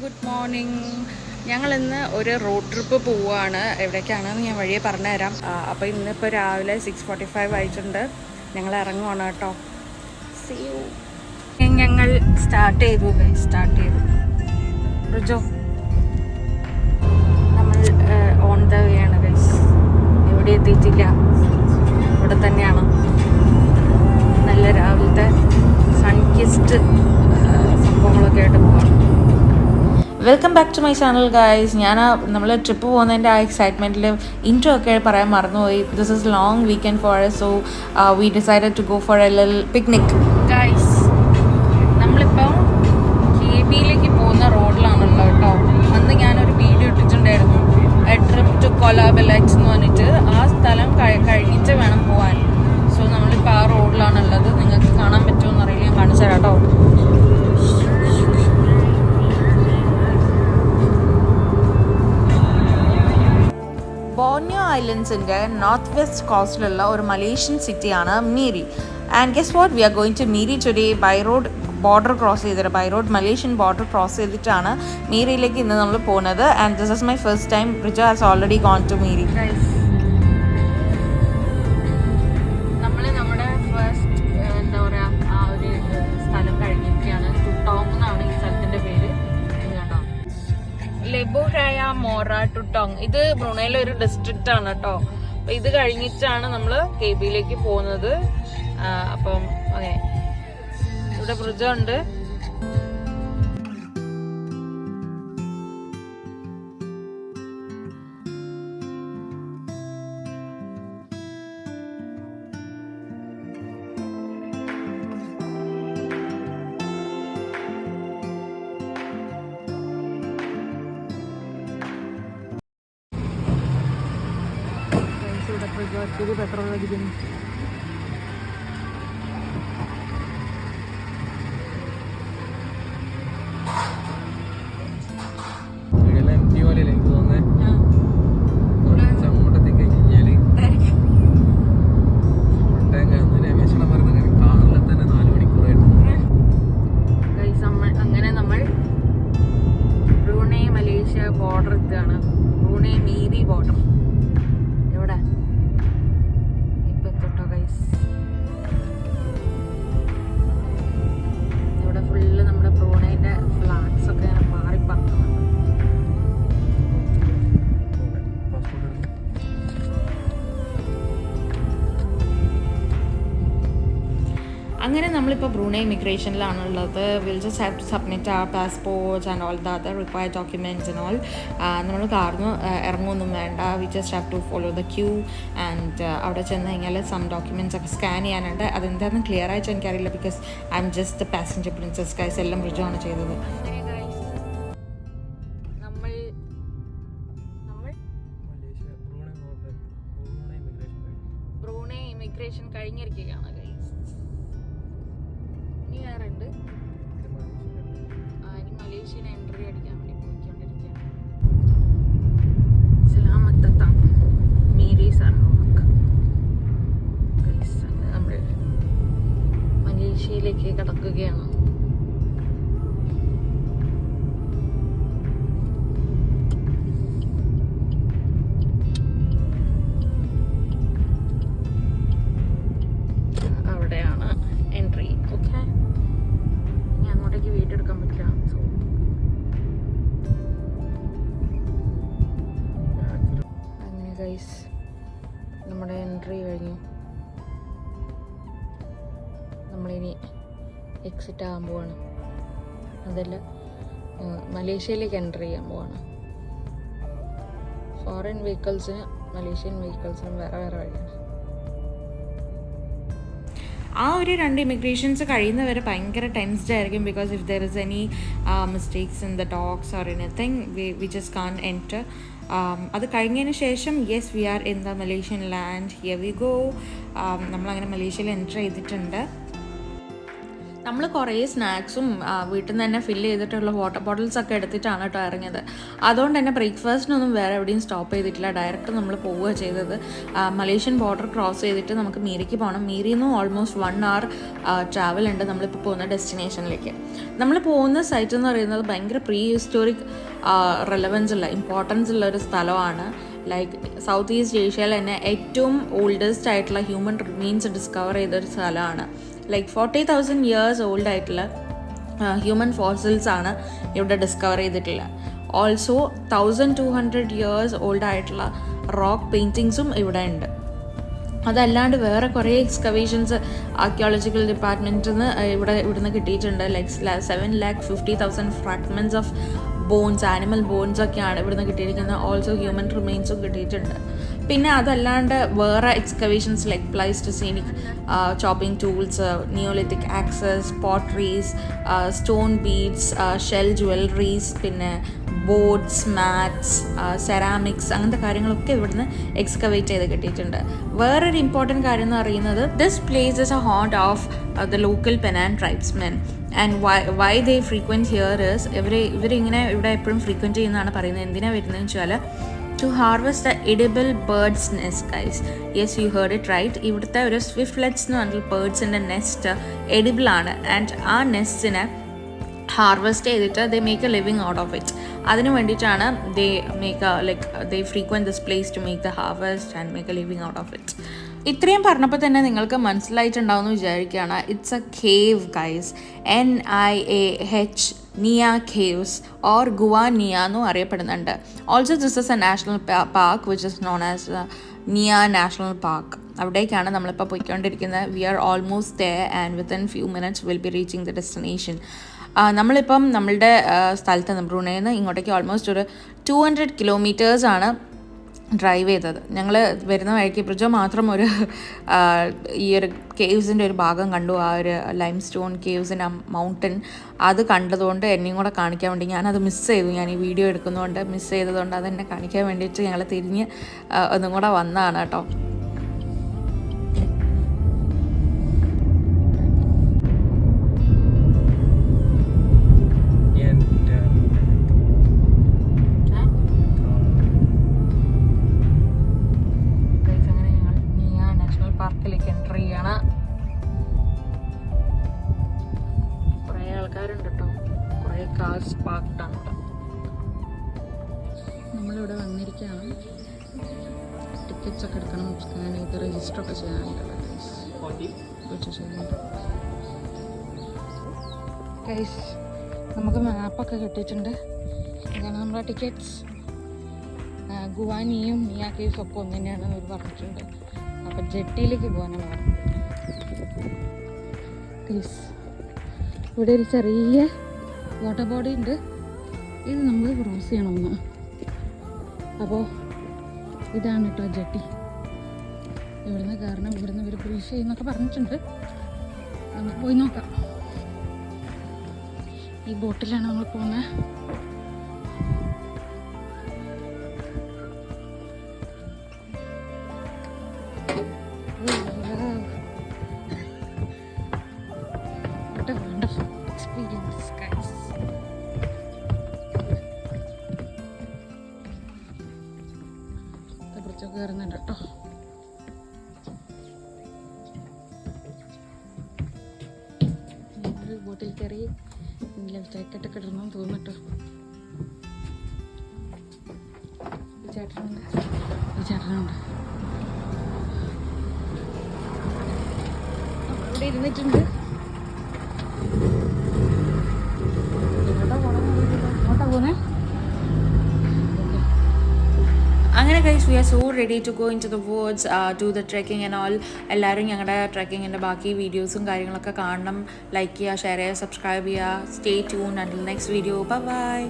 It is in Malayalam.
Good morning. ഞങ്ങളിന്ന് ഒരു റോഡ് ട്രിപ്പ് പോവുകയാണ്. എവിടേക്കാണെന്ന് ഞാൻ വഴിയെ പറഞ്ഞുതരാം. അപ്പോൾ ഇന്നിപ്പോൾ രാവിലെ 6:45 ആയിട്ടുണ്ട്. ഞങ്ങൾ ഇറങ്ങുവാണ് കേട്ടോ. See you. ഞങ്ങൾ സ്റ്റാർട്ട് ചെയ്തു. റുജോ നമ്മൾ ഓൺ ദ വേ ആണ് ഗൈസ്. എവിടെ എത്തിയിട്ടില്ല, ഇവിടെ തന്നെയാണ്. നല്ല രാവിലത്തെ സൺകിസ്ഡ് സംഭവങ്ങളൊക്കെ ആയിട്ട് പോകാം. Welcome back to my channel guys. നമ്മൾ ട്രിപ്പ് പോകുന്നതിൻ്റെ ആ എക്സൈറ്റ്മെൻറ്റിൽ ഇൻട്രോ ഒക്കെ പറയാൻ മറന്നുപോയി. This is long weekend for us, so we decided to go for a little picnic. Guys, നമ്മളിപ്പോൾ KBയിലേക്ക് പോകുന്ന റോഡിലാണല്ലോ കേട്ടോ. അന്ന് ഞാനൊരു വീഡിയോ ഇട്ടിട്ടുണ്ടായിരുന്നു, എ ട്രിപ്പ് ടു കൊലാബെലൈറ്റ്സ് എന്ന് പറഞ്ഞിട്ട്. ആ സ്ഥലം കഴിഞ്ഞിട്ട് വേണം പോകാൻ. സോ നമ്മളിപ്പോൾ ആ റോഡിലാണുള്ളത്. നിങ്ങൾക്ക് കാണാൻ പറ്റുമോ അറിയില്ല, ഞാൻ കാണിച്ചു തരാം കേട്ടോ. ബോർണിയോ ഐലൻഡ്സിൻ്റെ നോർത്ത് വെസ്റ്റ് കോസ്റ്റിലുള്ള ഒരു മലേഷ്യൻ സിറ്റിയാണ് Miri. And guess what, we are going to Miri today by road. Malaysian border cross ചെയ്തിട്ടാണ് മീരിയിലേക്ക് ഇന്ന് നമ്മൾ പോകുന്നത്. And this is my first time. Rijo has already gone to Miri. നമ്മൾ നമ്മുടെ ഫസ്റ്റ് എന്താ പറയുക ആ ഒരു സ്ഥലം കഴിഞ്ഞിരിക്കുകയാണ്. ടുട്ടോങ് എന്നാണ് ഈ സ്ഥലത്തിൻ്റെ പേര്. ലെബുഹയ മോറ ടുട്ടോങ്. ഇത് ബ്രൂണയിലെ ഒരു ഡിസ്ട്രിക്റ്റ് ആണ് കേട്ടോ. അപ്പൊ ഇത് കഴിഞ്ഞിട്ടാണ് നമ്മൾ KBയിലേക്ക് പോകുന്നത്. അപ്പം അതെ, ഇവിടെ ബ്രിഡ്ജ് ഉണ്ട്. പെട്രോൾ അടിക്കുന്നു. അങ്ങനെ നമ്മൾ ബ്രൂണൈ മലേഷ്യ ബോർഡർ എത്തുകയാണ്. Brunei Miri border. എവിടെ ഇപ്പൊ എത്തട്ടോ ഗൈസ്. ഇവിടെ ഫുള്ള് നമ്മുടെ ബ്രൂണൈന്റെ ഫ്ലാഗ്സ് ഒക്കെ ഇങ്ങനെ മാറി പറക്കുന്നുണ്ട്. അങ്ങനെ നമ്മളിപ്പോൾ ബ്രൂണൈ ഇമിഗ്രേഷനിലാണുള്ളത്. We'll just have to submit our passports and all the other required documents and all. നമ്മൾ കാർന്ന് ഇറങ്ങുമൊന്നും വേണ്ട. We just have to follow the queue. And അവിടെ ചെന്ന് കഴിഞ്ഞാൽ സം ഡോക്യുമെൻറ്റ്സ് ഒക്കെ സ്കാൻ ചെയ്യാനുണ്ട്. അതെന്താണെന്ന് ക്ലിയർ ആയിട്ട് എനിക്കറിയില്ല, because I am just the passenger princess guys. എല്ലാം റിജോ ആണ് ചെയ്തത്. ബ്രൂണൈ ഇമിഗ്രേഷൻ കഴിഞ്ഞിരിക്കുകയാണ്. ഇനി വേറെ ഉണ്ട്. ഇനി മലേഷ്യൻ എൻട്രി അടിക്കാൻ വേണ്ടി പോയിക്കൊണ്ടിരിക്കുകയാണ്. സലാമത്തത്താം മീരി സറോക്ക്. നമ്മൾ മലേഷ്യയിലേക്ക് കടക്കുകയാണ്. അവിടെയാണ് എൻട്രി. ഓക്കെ, ഇനി അങ്ങോട്ടേക്ക് വീഡിയോ എടുക്കാൻ പറ്റില്ല. സോ അങ്ങനെ ഗൈസ്, നമ്മുടെ എൻട്രി കഴിഞ്ഞു. നമ്മളിനി എക്സിറ്റ് ആകാൻ പോവാണ്. അതല്ല, മലേഷ്യയിലേക്ക് എൻട്രി ചെയ്യാൻ പോവാണ്. ഫോറിൻ വെഹിക്കിൾസിന് മലേഷ്യൻ വെഹിക്കിൾസിനും വേറെ വേറെ വഴിയാണ്. ആ ഒരു 2 ഇമിഗ്രേഷൻസ് കഴിയുന്നവരെ ഭയങ്കര ടെൻസ്ഡ് ആയിരിക്കും. Because if there is any mistakes in the docs or anything, we just can enter. അത് കഴിഞ്ഞതിന് ശേഷം yes, we are in the Malaysian land. Here we go. നമ്മളങ്ങനെ മലേഷ്യയിൽ എൻറ്റർ ചെയ്തിട്ടുണ്ട്. നമ്മൾ കുറേ സ്നാക്സും വീട്ടിൽ നിന്ന് തന്നെ ഫില്ല് ചെയ്തിട്ടുള്ള വാട്ടർ ബോട്ടിൽസൊക്കെ എടുത്തിട്ടാണ് കേട്ടോ ഇറങ്ങിയത്. അതുകൊണ്ട് തന്നെ ബ്രേക്ക്ഫാസ്റ്റിനൊന്നും വേറെ എവിടെയും സ്റ്റോപ്പ് ചെയ്തിട്ടില്ല. ഡയറക്റ്റ് നമ്മൾ പോവുക ചെയ്തത്. മലേഷ്യൻ ബോർഡർ ക്രോസ് ചെയ്തിട്ട് നമുക്ക് മീരിക്ക് പോകണം. മീരിയിൽ നിന്നും ഓൾമോസ്റ്റ് 1 hour ട്രാവൽ ഉണ്ട് നമ്മളിപ്പോൾ പോകുന്ന ഡെസ്റ്റിനേഷനിലേക്ക്. നമ്മൾ പോകുന്ന സൈറ്റ് എന്ന് പറയുന്നത് ഭയങ്കര പ്രീ ഹിസ്റ്റോറിക് റെലവൻസ് ഉള്ള ഇമ്പോർട്ടൻസ് ഉള്ള ഒരു സ്ഥലമാണ്. ലൈക്ക് സൗത്ത് ഈസ്റ്റ് ഏഷ്യയിൽ തന്നെ ഏറ്റവും ഓൾഡസ്റ്റ് ആയിട്ടുള്ള ഹ്യൂമൻ റിമെയിൻസ് ഡിസ്കവർ ചെയ്തൊരു സ്ഥലമാണ്. ലൈക്ക് 40,000 years ഓൾഡ് ആയിട്ടുള്ള ഹ്യൂമൻ ഫോസിൽസ് ആണ് ഇവിടെ ഡിസ്കവർ ചെയ്തിട്ടുള്ളത്. ഓൾസോ 1200 years ഓൾഡ് ആയിട്ടുള്ള റോക്ക് പെയിൻറ്റിങ്സും ഇവിടെ ഉണ്ട്. അതല്ലാണ്ട് വേറെ കുറേ എക്സ്കവേഷൻസ് ആർക്കിയോളജിക്കൽ ഡിപ്പാർട്ട്മെൻറ്റിൽ നിന്ന് ഇവിടുന്ന് കിട്ടിയിട്ടുണ്ട്. Like 750,000 fragments of bones, animal bones ഒക്കെയാണ് ഇവിടുന്ന് കിട്ടിയിരിക്കുന്നത്. ഓൾസോ ഹ്യൂമൻ റിമെയിൻസും കിട്ടിയിട്ടുണ്ട്. പിന്നെ അതല്ലാണ്ട് വേറെ excavations like pleistocenic chopping tools, neolithic axes, potteries, stone beads, shell jewelleries, പിന്നെ ബോട്ട്സ്, മാറ്റ്സ്, സെറാമിക്സ്, അങ്ങനത്തെ കാര്യങ്ങളൊക്കെ ഇവിടുന്ന് എക്സ്കവേറ്റ് ചെയ്ത് കിട്ടിയിട്ടുണ്ട്. വേറൊരു ഇമ്പോർട്ടൻറ്റ് കാര്യം എന്ന് പറയുന്നത് this place is a haunt of the local Penan tribesmen. And why they frequent here is ഇവരിങ്ങനെ ഇവിടെ എപ്പോഴും ഫ്രീക്വൻറ്റ് ചെയ്യുന്നതാണ് പറയുന്നത്. എന്തിനാണ് വരുന്നതെന്ന് വെച്ചാൽ to harvest the edible bird's nest, guys. Yes, you heard it right. ഇവിടുത്തെ ഒരു സ്വിഫ്റ്റ്ലെറ്റ്സ് എന്ന് പറഞ്ഞിട്ട് ബേർഡ്സിൻ്റെ നെസ്റ്റ് എഡിബിൾ ആണ്. ആൻഡ് ആ നെസ്റ്റിനെ ഹാർവെസ്റ്റ് ചെയ്തിട്ട് they make a living out of it. അതിന് വേണ്ടിയിട്ടാണ് they frequent this place to make the harvest and make a living out of it. ഇത്രയും പറഞ്ഞപ്പോൾ തന്നെ നിങ്ങൾക്ക് മനസ്സിലായിട്ടുണ്ടാവുമെന്ന് വിചാരിക്കുകയാണ്. It's a cave, guys. NIAH, Niah caves or Gua Niah എന്നും അറിയപ്പെടുന്നുണ്ട്. Also this is a national park which is known as Niah National Park. അവിടേക്കാണ് നമ്മളിപ്പോൾ പോയിക്കൊണ്ടിരിക്കുന്നത്. We are almost there and within few minutes will be reaching the destination. നമ്മളിപ്പം നമ്മളുടെ സ്ഥലത്ത് നിന്ന് ബ്രൂണയിൽ നിന്ന് ഇങ്ങോട്ടേക്ക് ഓൾമോസ്റ്റ് ഒരു 200 kilometers ആണ് ഡ്രൈവ് ചെയ്തത്. ഞങ്ങൾ വരുന്ന വഴിക്ക് ബ്രിഡ്ജോ മാത്രം ഒരു ഈ ഒരു കേവ്സിൻ്റെ ഒരു ഭാഗം കണ്ടു. ആ ഒരു ലൈം സ്റ്റോൺ കേവ്സിൻ്റെ മൗണ്ടൻ അത് കണ്ടതുകൊണ്ട് എന്നെയും കൂടെ കാണിക്കാൻ വേണ്ടി ഞാനത് മിസ് ചെയ്തു. ഞാൻ ഈ വീഡിയോ എടുക്കുന്നതുകൊണ്ട് മിസ് ചെയ്തതുകൊണ്ട് അതെന്നെ കാണിക്കാൻ വേണ്ടിയിട്ട് ഞങ്ങൾ തിരിഞ്ഞ് ഒന്നും കൂടെ വന്നതാണ് കേട്ടോ. പാർക്കിലേക്ക് എൻ്റർ ചെയ്യാണ്. കുറേ ആൾക്കാരുണ്ട് കേട്ടോ. കുറേ കാർസ് പാർക്ക്ഡാണ് ഇവിടെ. നമ്മളിവിടെ വന്നിരിക്കുകയാണ്. ടിക്കറ്റ്സ് ഒക്കെ എടുക്കണം, സ്കാൻ ചെയ്ത് രജിസ്റ്റർ ഒക്കെ ചെയ്യാനായിട്ടുള്ള ഗൈസ്. നമുക്ക് മാപ്പൊക്കെ കിട്ടിയിട്ടുണ്ട്. ഇതാണ് നമ്മുടെ ടിക്കറ്റ്സ്. ഗുവാനിയും നിയ കേവ്സും ഒക്കെ ഒന്ന് തന്നെയാണെന്ന് അവർ പറഞ്ഞിട്ടുണ്ട്. അപ്പം ജെട്ടിയിലേക്ക് പോകാനാണ് പറഞ്ഞത്. ഇവിടെ ഒരു ചെറിയ വാട്ടർ ബോഡി ഉണ്ട്. ഇത് നമ്മൾ ക്രോസ് ചെയ്യണമെന്ന്. അപ്പോൾ ഇതാണ് കേട്ടോ ജെട്ടി. ഇവിടുന്ന് കാരണം ഇവിടുന്ന് ഇവർ ബ്രീഫ് ചെയ്യുന്നൊക്കെ പറഞ്ഞിട്ടുണ്ട്. നമുക്ക് പോയി നോക്കാം. ഈ ബോട്ടിലാണ് നമ്മൾ പോകുന്നത്. കയറുന്നുണ്ട് കേട്ടോ. ബോട്ടിൽ കയറി ലൈഫ് ജാക്കറ്റൊക്കെ ഇടണമെന്ന് തോന്നുന്നു കേട്ടോ. ചേട്ടനുണ്ട്. ഇവിടെ ഇരുന്നിട്ടുണ്ട്. എങ്ങോട്ടാ പോകുന്നേ? അങ്ങനെ guys, we are so ready to go into the woods, to the trekking and all. എല്ലാവരും ഞങ്ങളുടെ ട്രെക്കിങ്ങിൻ്റെ ബാക്കി വീഡിയോസും കാര്യങ്ങളൊക്കെ കാണണം. ലൈക്ക് ചെയ്യുക, ഷെയർ ചെയ്യുക, സബ്സ്ക്രൈബ് ചെയ്യുക. Stay tune until next video. Bye bye.